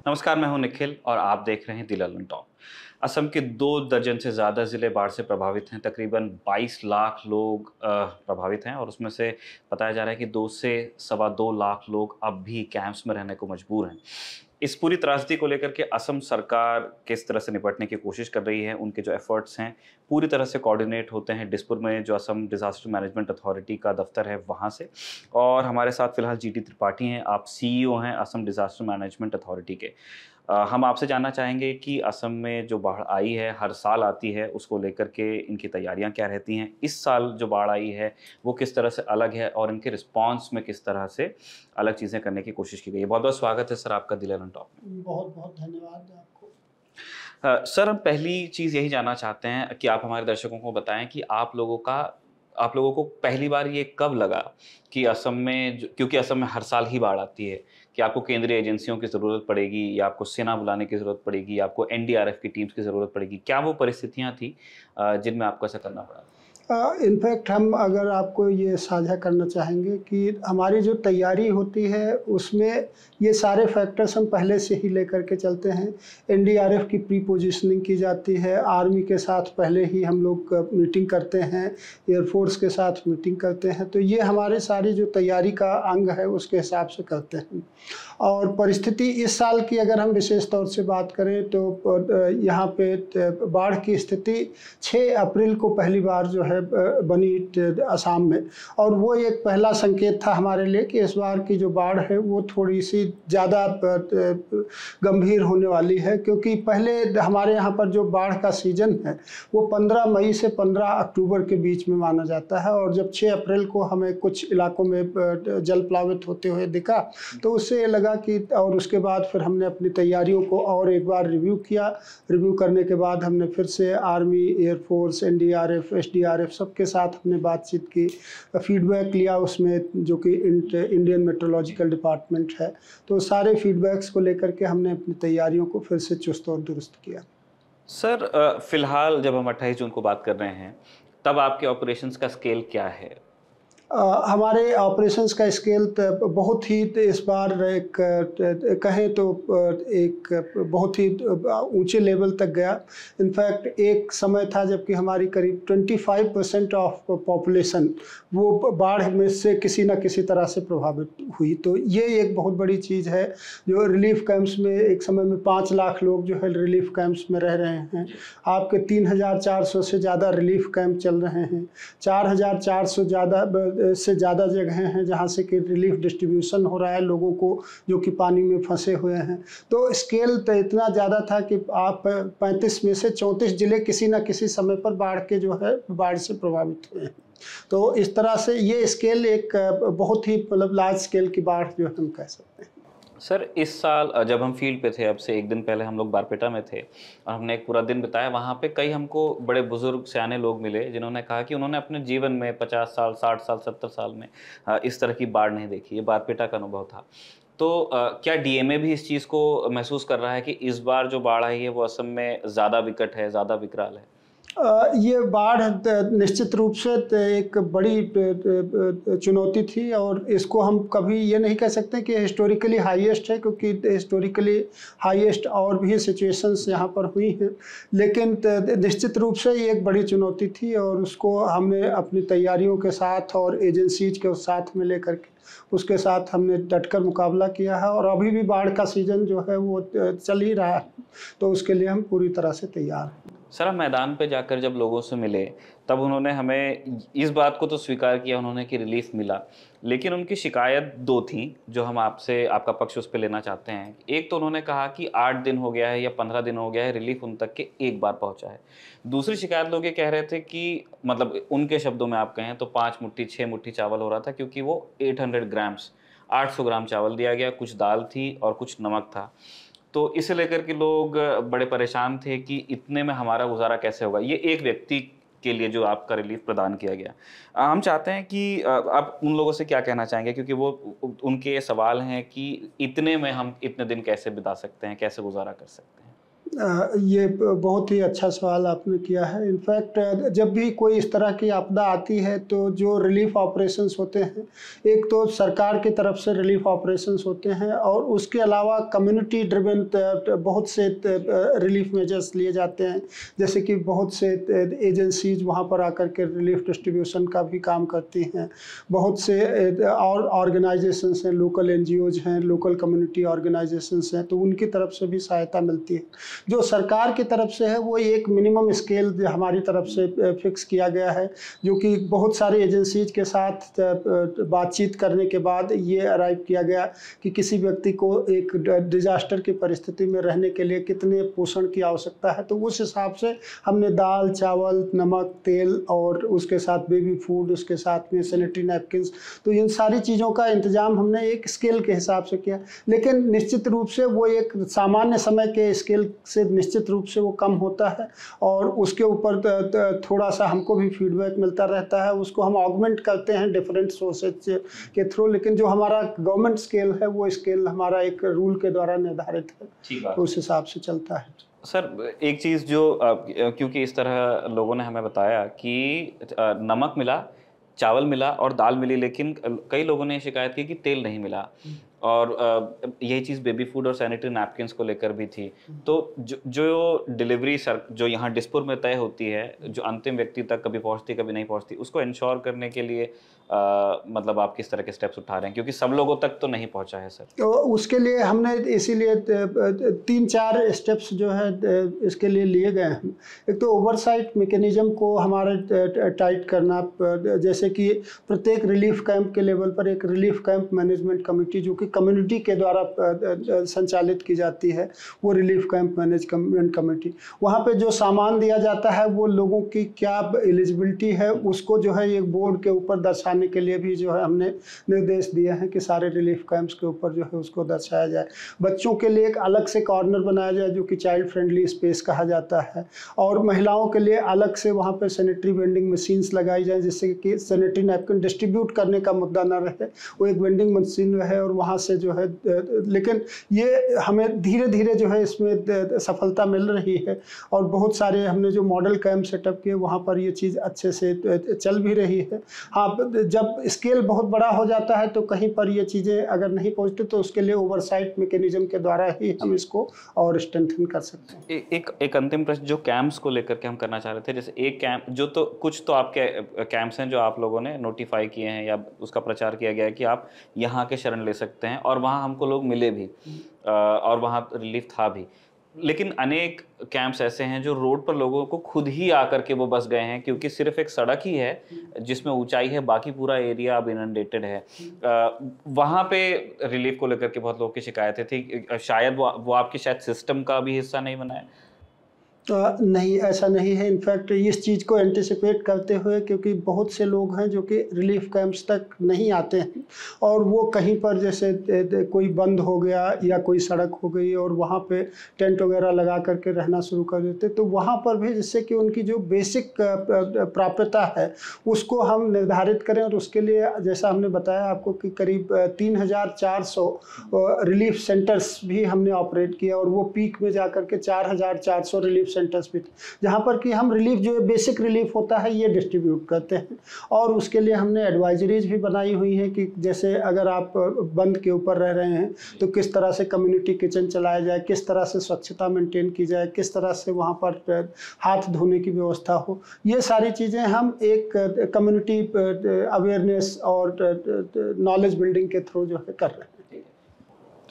नमस्कार, मैं हूं निखिल और आप देख रहे हैं दी ललन टॉक। असम के 2 दर्जन से ज़्यादा ज़िले बाढ़ से प्रभावित हैं। तकरीबन 22 लाख लोग प्रभावित हैं और उसमें से बताया जा रहा है कि 2 से सवा 2 लाख लोग अब भी कैंप्स में रहने को मजबूर हैं। इस पूरी त्रासदी को लेकर के असम सरकार किस तरह से निपटने की कोशिश कर रही है, उनके जो एफर्ट्स हैं, पूरी तरह से कोऑर्डिनेट होते हैं दिसपुर में जो असम डिज़ास्टर मैनेजमेंट अथॉरिटी का दफ्तर है, वहाँ से। और हमारे साथ फिलहाल जीटी त्रिपाठी हैं, आप सीईओ हैं असम डिज़ास्टर मैनेजमेंट अथॉरिटी के। हम आपसे जानना चाहेंगे कि असम में जो बाढ़ आई है, हर साल आती है, उसको लेकर के इनकी तैयारियां क्या रहती हैं? इस साल जो बाढ़ आई है, वो किस तरह से अलग है और इनके रिस्पॉन्स में किस तरह से अलग चीज़ें करने की कोशिश की गई है? बहुत-बहुत स्वागत है सर आपका दी ललन टॉक में। बहुत-बहुत धन्यवाद आपको। सर, हम पहली चीज़ यही जानना चाहते हैं कि आप हमारे दर्शकों को बताएँ कि आप लोगों को पहली बार ये कब लगा कि असम में क्योंकि असम में हर साल ही बाढ़ आती है, कि आपको केंद्रीय एजेंसियों की ज़रूरत पड़ेगी या आपको सेना बुलाने की ज़रूरत पड़ेगी, आपको एनडीआरएफ की टीम्स की ज़रूरत पड़ेगी? क्या वो परिस्थितियाँ थी जिनमें आपको ऐसा करना पड़ा? इनफैक्ट हम अगर आपको ये साझा करना चाहेंगे कि हमारी जो तैयारी होती है उसमें ये सारे फैक्टर्स हम पहले से ही लेकर के चलते हैं। एनडीआरएफ की प्री पोजीशनिंग की जाती है, आर्मी के साथ पहले ही हम लोग मीटिंग करते हैं, एयरफोर्स के साथ मीटिंग करते हैं, तो ये हमारे सारी जो तैयारी का अंग है उसके हिसाब से करते हैं। और परिस्थिति इस साल की अगर हम विशेष तौर से बात करें तो यहाँ पे बाढ़ की स्थिति 6 अप्रैल को पहली बार जो है बनी असम में, और वो एक पहला संकेत था हमारे लिए कि इस बार की जो बाढ़ है वो थोड़ी सी ज़्यादा गंभीर होने वाली है, क्योंकि पहले हमारे यहाँ पर जो बाढ़ का सीजन है वो 15 मई से 15 अक्टूबर के बीच में माना जाता है, और जब 6 अप्रैल को हमें कुछ इलाकों में जल प्लावित होते हुए दिखा तो उससे ये लगा कि, और उसके बाद फिर हमने अपनी तैयारियों को और एक बार रिव्यू किया। रिव्यू करने के बाद हमने फिर से आर्मी, एयरफोर्स, एनडीआरएफ, एसडीआरएफ सबके साथ हमने बातचीत की, फीडबैक लिया उसमें, जो कि इंडियन मेट्रोलॉजिकल डिपार्टमेंट है, तो सारे फीडबैक्स को लेकर के हमने अपनी तैयारियों को फिर से चुस्त और दुरुस्त किया। सर, फिलहाल जब हम 28 जून को बात कर रहे हैं, तब आपके ऑपरेशंस का स्केल क्या है? हमारे ऑपरेशंस का स्केल बहुत ही इस बार एक कहें तो एक बहुत ही ऊंचे लेवल तक गया। इनफैक्ट एक समय था जबकि हमारी करीब 25% ऑफ पॉपुलेशन वो बाढ़ में से किसी न किसी तरह से प्रभावित हुई, तो ये एक बहुत बड़ी चीज़ है। जो रिलीफ कैंप्स में एक समय में 5 लाख लोग जो है रिलीफ कैंप्स में रह रहे हैं, आपके 3,400 से ज़्यादा रिलीफ कैंप चल रहे हैं, 4,400 से ज़्यादा जगहें हैं जहाँ से कि रिलीफ डिस्ट्रीब्यूशन हो रहा है लोगों को जो कि पानी में फंसे हुए हैं। तो स्केल तो इतना ज़्यादा था कि आप 35 में से 34 ज़िले किसी न किसी समय पर बाढ़ से प्रभावित हुए हैं। तो इस तरह से ये स्केल एक बहुत ही मतलब लार्ज स्केल की बाढ़ जो हम कह सकते हैं। सर, इस साल जब हम फील्ड पे थे, अब से एक दिन पहले हम लोग बारपेटा में थे और हमने एक पूरा दिन बिताया वहाँ पे। कई हमको बड़े बुजुर्ग सियाने लोग मिले जिन्होंने कहा कि उन्होंने अपने जीवन में 50 साल, 60 साल, 70 साल में इस तरह की बाढ़ नहीं देखी। ये बारपेटा का अनुभव था। तो क्या डीएमए भी इस चीज़ को महसूस कर रहा है कि इस बार जो बाढ़ आई है वो असम में ज़्यादा विकट है, ज़्यादा विकराल है? ये बाढ़ निश्चित रूप से एक बड़ी चुनौती थी, और इसको हम कभी ये नहीं कह सकते कि हिस्टोरिकली हाईएस्ट है, क्योंकि हिस्टोरिकली हाईएस्ट और भी सिचुएशंस यहाँ पर हुई हैं, लेकिन निश्चित रूप से ये एक बड़ी चुनौती थी, और उसको हमने अपनी तैयारियों के साथ और एजेंसीज के साथ में लेकर के उसके साथ हमने डटकर मुकाबला किया है, और अभी भी बाढ़ का सीज़न जो है वो चल ही रहा है, तो उसके लिए हम पूरी तरह से तैयार हैं। सर, आप मैदान पे जाकर जब लोगों से मिले तब उन्होंने हमें इस बात को तो स्वीकार किया उन्होंने कि रिलीफ मिला, लेकिन उनकी शिकायत 2 थी जो हम आपसे आपका पक्ष उस पे लेना चाहते हैं। एक तो उन्होंने कहा कि 8 दिन हो गया है या 15 दिन हो गया है, रिलीफ उन तक के एक बार पहुंचा है। दूसरी शिकायत लोग ये कह रहे थे कि मतलब उनके शब्दों में आप कहें तो 5 मुट्ठी 6 मुट्ठी चावल हो रहा था, क्योंकि वो 800 ग्राम्स 800 ग्राम चावल दिया गया, कुछ दाल थी और कुछ नमक था। तो इसे लेकर के लोग बड़े परेशान थे कि इतने में हमारा गुजारा कैसे होगा। ये एक व्यक्ति के लिए जो आपका रिलीफ प्रदान किया गया। हम चाहते हैं कि आप उन लोगों से क्या कहना चाहेंगे, क्योंकि वो उनके सवाल हैं कि इतने में हम इतने दिन कैसे बिता सकते हैं, कैसे गुजारा कर सकते हैं? ये बहुत ही अच्छा सवाल आपने किया है। इनफैक्ट जब भी कोई इस तरह की आपदा आती है तो जो रिलीफ ऑपरेशंस होते हैं, एक तो सरकार की तरफ से रिलीफ ऑपरेशंस होते हैं और उसके अलावा कम्युनिटी ड्रिवन बहुत से रिलीफ मेजर्स लिए जाते हैं। जैसे कि बहुत से एजेंसीज वहाँ पर आकर के रिलीफ डिस्ट्रीब्यूशन का भी काम करती हैं। बहुत से और ऑर्गेनाइजेशंस हैं, लोकल एनजीओज हैं, लोकल कम्युनिटी ऑर्गेनाइजेशंस हैं, तो उनकी तरफ से भी सहायता मिलती है। जो सरकार की तरफ से है वो एक मिनिमम स्केल हमारी तरफ से फिक्स किया गया है, जो कि बहुत सारे एजेंसीज के साथ बातचीत करने के बाद ये अराइव किया गया कि किसी व्यक्ति को एक डिजास्टर की परिस्थिति में रहने के लिए कितने पोषण की आवश्यकता है। तो उस हिसाब से हमने दाल, चावल, नमक, तेल और उसके साथ बेबी फूड, उसके साथ में सैनिटरी नैपकिन्स, तो इन सारी चीज़ों का इंतजाम हमने एक स्केल के हिसाब से किया। लेकिन निश्चित रूप से वो एक सामान्य समय के स्केल से निश्चित रूप से वो कम होता है और उसके ऊपर थोड़ा सा हमको भी फीडबैक मिलता रहता है। उसको हम ऑगमेंट करते हैं डिफरेंट सोर्सेज के थ्रू, लेकिन जो हमारा गवर्नमेंट स्केल है वो स्केल हमारा एक रूल के द्वारा निर्धारित है, तो उस हिसाब से चलता है। सर एक चीज़ जो क्योंकि इस तरह लोगों ने हमें बताया कि नमक मिला, चावल मिला और दाल मिली, लेकिन कई लोगों ने शिकायत की कि तेल नहीं मिला और यही चीज़ बेबी फूड और सैनिटरी नैपकिन्स को लेकर भी थी। तो जो डिलीवरी जो यहाँ डिस्पुर में तय होती है, जो अंतिम व्यक्ति तक कभी पहुँचती कभी नहीं पहुँचती, उसको इंश्योर करने के लिए मतलब आप किस तरह के स्टेप्स उठा रहे हैं, क्योंकि सब लोगों तक तो नहीं पहुँचा है सर? तो उसके लिए हमने इसीलिए 3-4 स्टेप्स जो है इसके लिए लिए गए हैं। एक तो ओवरसाइट मैकेनिज्म को हमारे टाइट करना, जैसे कि प्रत्येक रिलीफ कैंप के लेवल पर एक रिलीफ कैंप मैनेजमेंट कमेटी जो कि कम्युनिटी के द्वारा संचालित की जाती है, वो रिलीफ कैंप मैनेजमेंट कमेटी। वहाँ पे जो सामान दिया जाता है वो लोगों की क्या एलिजिबिलिटी है उसको जो है एक बोर्ड के ऊपर दर्शाने के लिए भी जो है हमने निर्देश दिए हैं कि सारे रिलीफ कैंप्स के ऊपर जो है उसको दर्शाया जाए। बच्चों के लिए एक अलग से कॉर्नर बनाया जाए जो कि चाइल्ड फ्रेंडली स्पेस कहा जाता है, और महिलाओं के लिए अलग से वहाँ पे सैनिटरी वेंडिंग मशीन्स लगाई जाए जिससे कि सैनिटरी नैपकिन डिस्ट्रीब्यूट करने का मुद्दा न रहे, वो एक वेंडिंग मशीन रहे और वहाँ से जो है। लेकिन ये हमें धीरे धीरे जो है इसमें सफलता मिल रही है और बहुत सारे हमने जो मॉडल कैंप सेटअप किए वहाँ पर ये चीज़ अच्छे से चल भी रही है। हाँ, जब स्केल बहुत बड़ा हो जाता है तो कहीं पर ये चीज़ें अगर नहीं पहुँचती तो उसके लिए ओवरसाइट मैकेनिज्म के द्वारा ही हम इसको और स्ट्रेंथन कर सकते हैं। एक अंतिम प्रश्न जो कैंप्स को लेकर के हम करना चाह रहे थे, जैसे एक कैंप जो तो कुछ तो आपके कैंप्स हैं जो आप लोगों ने नोटिफाई किए हैं या उसका प्रचार किया गया है कि आप यहाँ के शरण ले सकते हैं, और वहाँ हमको लोग मिले भी और वहाँ रिलीफ था भी। लेकिन अनेक कैंप्स ऐसे हैं जो रोड पर लोगों को खुद ही आकर के वो बस गए हैं, क्योंकि सिर्फ एक सड़क ही है जिसमें ऊंचाई है, बाकी पूरा एरिया अब इनंडेटेड है। वहाँ पे रिलीफ को लेकर के बहुत लोगों की शिकायतें थी, शायद वो आपकी शायद सिस्टम का भी हिस्सा नहीं बना है। नहीं, ऐसा नहीं है। इनफैक्ट इस चीज़ को एंटिसिपेट करते हुए, क्योंकि बहुत से लोग हैं जो कि रिलीफ कैंप्स तक नहीं आते हैं और वो कहीं पर जैसे कोई बंद हो गया या कोई सड़क हो गई और वहाँ पे टेंट वगैरह लगा करके रहना शुरू कर देते, तो वहाँ पर भी जिससे कि उनकी जो बेसिक प्राप्यता है उसको हम निर्धारित करें। और उसके लिए जैसा हमने बताया आपको कि करीब 3400 रिलीफ सेंटर्स भी हमने ऑपरेट किया और वो पीक में जा कर के 4400 रिलीफ सेंटर्स भी, जहाँ पर कि हम रिलीफ जो बेसिक रिलीफ होता है ये डिस्ट्रीब्यूट करते हैं। और उसके लिए हमने एडवाइजरीज भी बनाई हुई हैं कि जैसे अगर आप बंद के ऊपर रह रहे हैं तो किस तरह से कम्युनिटी किचन चलाया जाए, किस तरह से स्वच्छता मेंटेन की जाए, किस तरह से वहाँ पर हाथ धोने की व्यवस्था हो। ये सारी चीज़ें हम एक कम्युनिटी अवेयरनेस और नॉलेज बिल्डिंग के थ्रू जो है कर रहे हैं।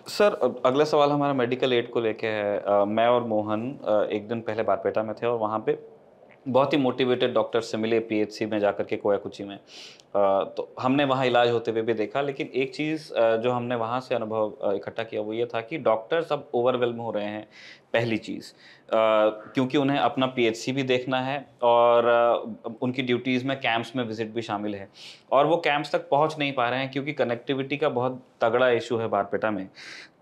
सर अगला सवाल हमारा मेडिकल एड को लेके है। मैं और मोहन एक दिन पहले बारपेटा में थे और वहाँ पे बहुत ही मोटिवेटेड डॉक्टर से मिले पीएचसी में जाकर के, कोयाकुची में। तो हमने वहाँ इलाज होते हुए भी देखा, लेकिन एक चीज़ जो हमने वहाँ से अनुभव इकट्ठा किया वो ये था कि डॉक्टर्स अब ओवरवेल्म हो रहे हैं। पहली चीज़ क्योंकि उन्हें अपना पीएचसी भी देखना है और उनकी ड्यूटीज़ में कैंप्स में विजिट भी शामिल है, और वो कैंप्स तक पहुंच नहीं पा रहे हैं क्योंकि कनेक्टिविटी का बहुत तगड़ा इशू है बारपेटा में।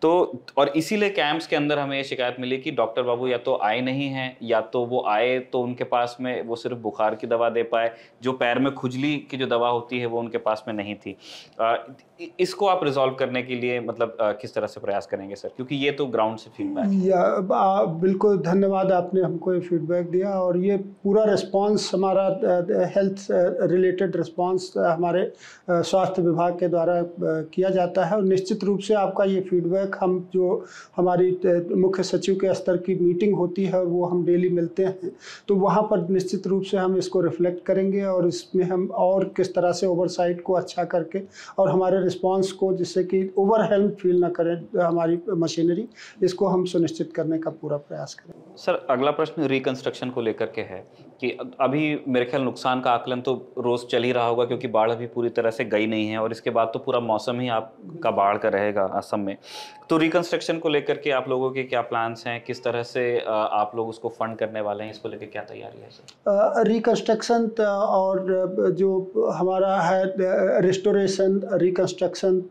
तो और इसीलिए कैंप्स के अंदर हमें ये शिकायत मिली कि डॉक्टर बाबू या तो आए नहीं हैं, या तो वो आए तो उनके पास में वो सिर्फ बुखार की दवा दे पाए, जो पैर में खुजली की जो दवा होती है वो उनके पास में नहीं थी। इसको आप रिजॉल्व करने के लिए मतलब किस तरह से प्रयास करेंगे सर, क्योंकि ये तो ग्राउंड से फीडबैक है। या बिल्कुल धन्यवाद, आपने हमको ये फीडबैक दिया। और ये पूरा रिस्पांस हमारा हेल्थ रिलेटेड रिस्पांस हमारे स्वास्थ्य विभाग के द्वारा किया जाता है। और निश्चित रूप से आपका ये फीडबैक हम जो हमारी मुख्य सचिव के स्तर की मीटिंग होती है और वो हम डेली मिलते हैं, तो वहाँ पर निश्चित रूप से हम इसको रिफ्लेक्ट करेंगे और इसमें हम और किस तरह से ओवरसाइट को अच्छा करके और हमारे रिस्पांस को, जिससे कि ओवरवेल्म फील ना करें हमारी मशीनरी, इसको हम सुनिश्चित करने का पूरा प्रयास करें। सर, अगला प्रश्न रिकंस्ट्रक्शन को लेकर के है कि अभी मेरे ख्याल नुकसान का आकलन तो रोज़ चल ही रहा होगा, क्योंकि बाढ़ अभी पूरी तरह से गई नहीं है और इसके बाद तो पूरा मौसम ही आपका बाढ़ का रहेगा असम में। तो रिकंस्ट्रक्शन को लेकर के आप लोगों के क्या प्लान्स हैं, किस तरह से आप लोग उसको फंड करने वाले हैं, इसको लेकर क्या तैयारी है सर? रिकंस्ट्रक्शन और जो हमारा है रिस्टोरेशन, रिकंस्ट्रक्शन,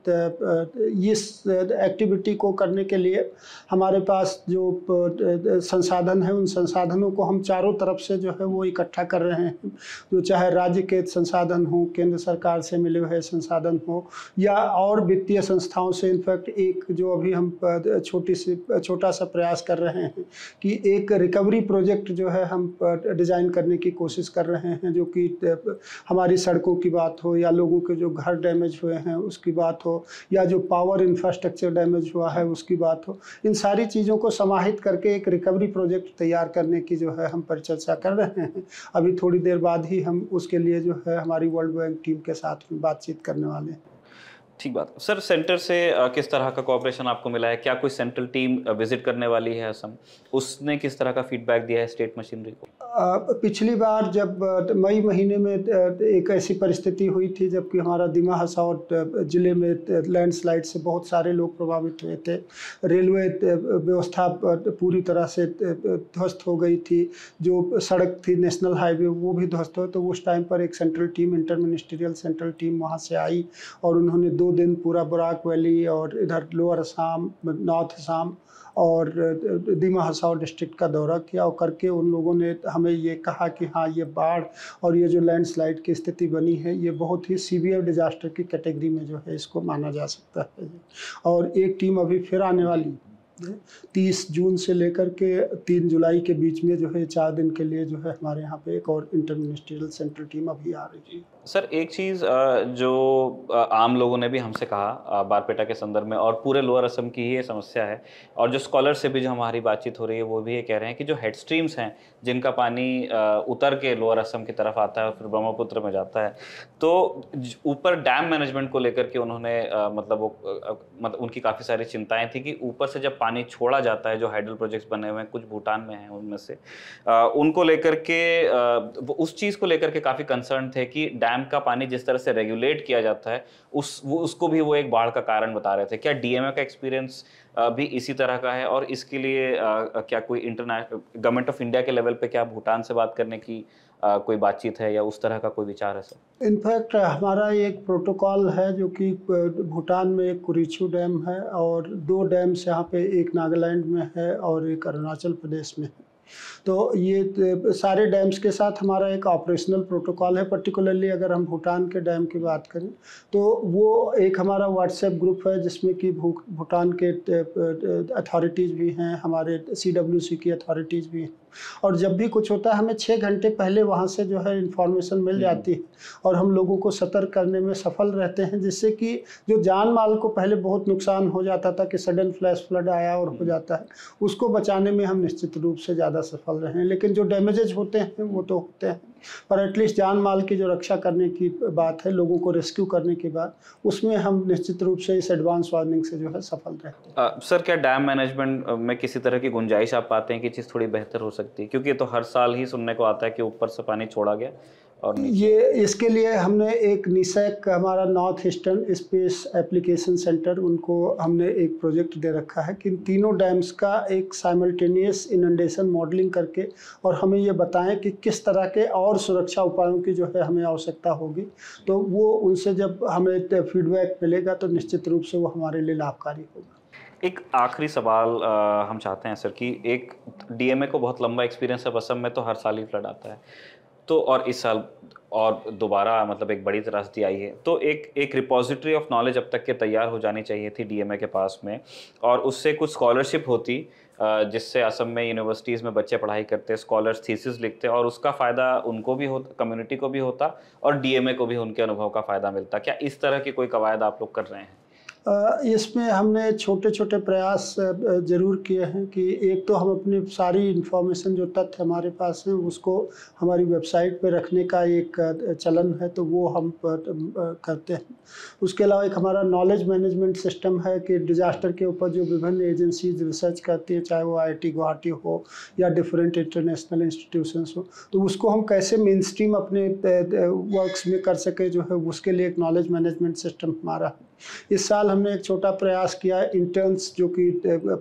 इस एक्टिविटी को करने के लिए हमारे पास जो संसाधन है, उन संसाधनों को हम चारों तरफ से जो है वो इकट्ठा कर रहे हैं। जो चाहे राज्य के संसाधन हो, केंद्र सरकार से मिले हुए संसाधन हो, या और वित्तीय संस्थाओं से। इनफैक्ट एक जो अभी हम छोटा सा प्रयास कर रहे हैं कि एक रिकवरी प्रोजेक्ट जो है हम डिज़ाइन करने की कोशिश कर रहे हैं, जो कि हमारी सड़कों की बात हो, या लोगों के जो घर डैमेज हुए हैं उसकी बात हो, या जो पावर इंफ्रास्ट्रक्चर डैमेज हुआ है उसकी बात हो। इन सारी चीज़ों को समाहित करके एक रिकवरी प्रोजेक्ट तैयार करने की जो है हम परिचर्चा कर रहे हैं। अभी थोड़ी देर बाद ही हम उसके लिए जो है हमारी वर्ल्ड बैंक टीम के साथ में बातचीत करने वाले हैं। ठीक बात। सर, सेंटर से किस तरह का कोऑपरेशन आपको मिला है? क्या कोई सेंट्रल टीम विजिट करने वाली है असम? उसने किस तरह का फीडबैक दिया है स्टेट मशीनरी को? पिछली बार जब मई महीने में एक ऐसी परिस्थिति हुई थी, जबकि हमारा दिमा हसौद जिले में लैंडस्लाइड से बहुत सारे लोग प्रभावित हुए थे। रेलवे व्यवस्था पूरी तरह से ध्वस्त हो गई थी। जो सड़क थी नेशनल हाईवे वो भी ध्वस्त हो, तो उस टाइम पर एक central team, inter ministerial central team वहाँ से आई और उन्होंने 2 दिन पूरा बराक वैली और इधर लोअर असम, नॉर्थ असम और दिमा हसाओ डिस्ट्रिक्ट का दौरा किया। और करके उन लोगों ने हमें ये कहा कि हाँ, ये बाढ़ और ये जो लैंडस्लाइड की स्थिति बनी है, ये बहुत ही सीवियर डिजास्टर की कैटेगरी में जो है इसको माना जा सकता है। और एक टीम अभी फिर आने वाली 30 जून से लेकर के 3 जुलाई के बीच में जो है 4 दिन के लिए जो है हमारे यहाँ पे एक और इंटर मिनिस्ट्रियल सेंट्रल टीम अभी आ रही है। सर, एक चीज़ जो आम लोगों ने भी हमसे कहा बारपेटा के संदर्भ में, और पूरे लोअर असम की ही ये समस्या है, और जो स्कॉलर से भी जो हमारी बातचीत हो रही है वो भी ये कह रहे हैं कि जो हेड स्ट्रीम्स हैं जिनका पानी उतर के लोअर असम की तरफ आता है और फिर ब्रह्मपुत्र में जाता है, तो ऊपर डैम मैनेजमेंट को लेकर के उन्होंने मतलब उनकी काफ़ी सारी चिंताएं थी कि ऊपर से जब पानी छोड़ा जाता है, जो हाइडल प्रोजेक्ट्स बने हुए हैं कुछ भूटान में हैं उनमें से, उनको लेकर के उस चीज़ को लेकर के काफ़ी कंसर्न थे कि डैम का पानी जिस तरह से रेगुलेट किया जाता है उसको भी वो एक बाढ़ का कारण बता रहे थे। क्या डीएमए का एक्सपीरियंस भी इसी तरह का है, और इसके लिए क्या कोई इंटरनेशनल गवर्नमेंट ऑफ इंडिया के लेवल पे क्या भूटान से बात करने की कोई बातचीत है या उस तरह का कोई विचार है सर? इनफैक्ट हमारा एक प्रोटोकॉल है जो कि भूटान में एक कुरिचू डैम है और 2 डैम्स यहाँ पे, एक नागालैंड में है और एक अरुणाचल प्रदेश में है। तो ये सारे डैम्स के साथ हमारा एक ऑपरेशनल प्रोटोकॉल है। पर्टिकुलरली अगर हम भूटान के डैम की बात करें तो वो एक हमारा व्हाट्सएप ग्रुप है जिसमें कि भूटान के अथॉरिटीज़ भी हैं, हमारे CWC की अथॉरिटीज़ भी हैं। और जब भी कुछ होता है हमें 6 घंटे पहले वहाँ से जो है इन्फॉर्मेशन मिल जाती है और हम लोगों को सतर्क करने में सफल रहते हैं, जिससे कि जो जान माल को पहले बहुत नुकसान हो जाता था कि सडन फ्लैश फ्लड आया और हो जाता है, उसको बचाने में हम निश्चित रूप से ज़्यादा सफल रहे हैं। लेकिन जो डैमेजेज होते हैं वो तो होते हैं, पर एटलीस्ट जान माल की जो रक्षा करने की बात है, लोगों को रेस्क्यू करने की बात, उसमें हम निश्चित रूप से इस एडवांस वार्निंग से जो है सफल रहे। सर, क्या डैम मैनेजमेंट में किसी तरह की गुंजाइश आप पाते हैं कि चीज़ थोड़ी बेहतर हो सकती है? क्योंकि ये तो हर साल ही सुनने को आता है कि ऊपर से पानी छोड़ा गया और ये इसके लिए हमने एक निसैक, हमारा north eastern space application centre, उनको हमने एक प्रोजेक्ट दे रखा है कि इन तीनों डैम्स का एक साइमल्टेनियस इनंडेशन मॉडलिंग करके और हमें ये बताएं कि किस तरह के और सुरक्षा उपायों की जो है हमें आवश्यकता होगी। तो वो उनसे जब हमें फीडबैक मिलेगा तो निश्चित रूप से वो हमारे लिए लाभकारी होगा। एक आखिरी सवाल हम चाहते हैं सर कि एक डीएमए को बहुत लंबा एक्सपीरियंस है, असम में तो हर साल ही फ्लड आता है, तो और इस साल और दोबारा मतलब एक बड़ी त्रासदी आई है, तो एक रिपोजिटरी ऑफ नॉलेज अब तक के तैयार हो जानी चाहिए थी डीएमए के पास में, और उससे कुछ स्कॉलरशिप होती जिससे असम में यूनिवर्सिटीज़ में बच्चे पढ़ाई करते, स्कॉलर्स थीसिस लिखते और उसका फ़ायदा उनको भी होता, कम्युनिटी को भी होता और डीएमए को भी उनके अनुभव का फ़ायदा मिलता। क्या इस तरह की कोई कवायद आप लोग कर रहे हैं? इसमें हमने छोटे-छोटे प्रयास ज़रूर किए हैं कि एक तो हम अपनी सारी इन्फॉर्मेशन जो तथ्य हमारे पास हैं उसको हमारी वेबसाइट पे रखने का एक चलन है, तो वो हम करते हैं। उसके अलावा एक हमारा नॉलेज मैनेजमेंट सिस्टम है कि डिज़ास्टर के ऊपर जो विभिन्न एजेंसीज़ रिसर्च करती हैं, चाहे वो आईआईटी गुवाहाटी हो या डिफरेंट इंटरनेशनल इंस्टीट्यूशंस हो, तो उसको हम कैसे मेनस्ट्रीम अपने वर्क्स में कर सकें जो है, उसके लिए एक नॉलेज मैनेजमेंट सिस्टम हमारा है। इस साल हमने एक छोटा प्रयास किया इंटर्न्स जो कि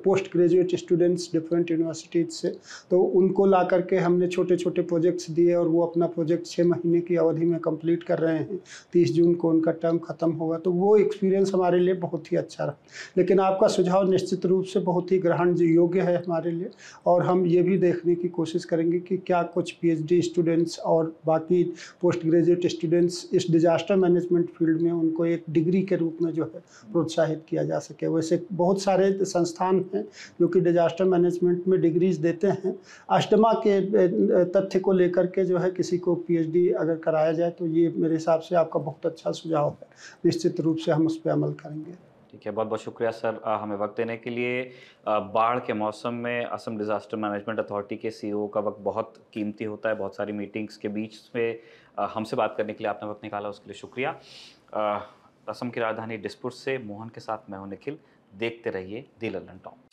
post graduate students different universities से, तो उनको ला करके हमने छोटे-छोटे प्रोजेक्ट्स दिए और वो अपना प्रोजेक्ट 6 महीने की अवधि में कंप्लीट कर रहे हैं। 30 जून को उनका टर्म खत्म होगा, तो वो एक्सपीरियंस हमारे लिए बहुत ही अच्छा रहा। लेकिन आपका सुझाव निश्चित रूप से बहुत ही ग्रहण योग्य है हमारे लिए, और हम ये भी देखने की कोशिश करेंगे कि क्या कुछ पीएचडी स्टूडेंट्स और बाकी पोस्ट ग्रेजुएट स्टूडेंट्स इस डिज़ास्टर मैनेजमेंट फील्ड में उनको एक डिग्री के रूप में जो है प्रोत्साहित किया जा सके। वैसे बहुत सारे संस्थान हैं जो कि डिज़ास्टर मैनेजमेंट में डिग्रीज़ देते हैं। अष्टमा के तथ्य को लेकर के जो है किसी को पीएचडी अगर कराया जाए तो ये मेरे हिसाब से आपका बहुत अच्छा सुझाव है। निश्चित रूप से हम उस पे अमल करेंगे। ठीक है, बहुत-बहुत शुक्रिया सर हमें वक़्त देने के लिए। बाढ़ के मौसम में असम डिज़ास्टर मैनेजमेंट अथॉरिटी के सीईओ का वक़्त बहुत कीमती होता है, बहुत सारी मीटिंग्स के बीच में हमसे बात करने के लिए आपने वक़्त निकाला, उसके लिए शुक्रिया। असम की राजधानी डिसपुर से मोहन के साथ मैं हूं निखिल। देखते रहिए दी लल्लन टॉप।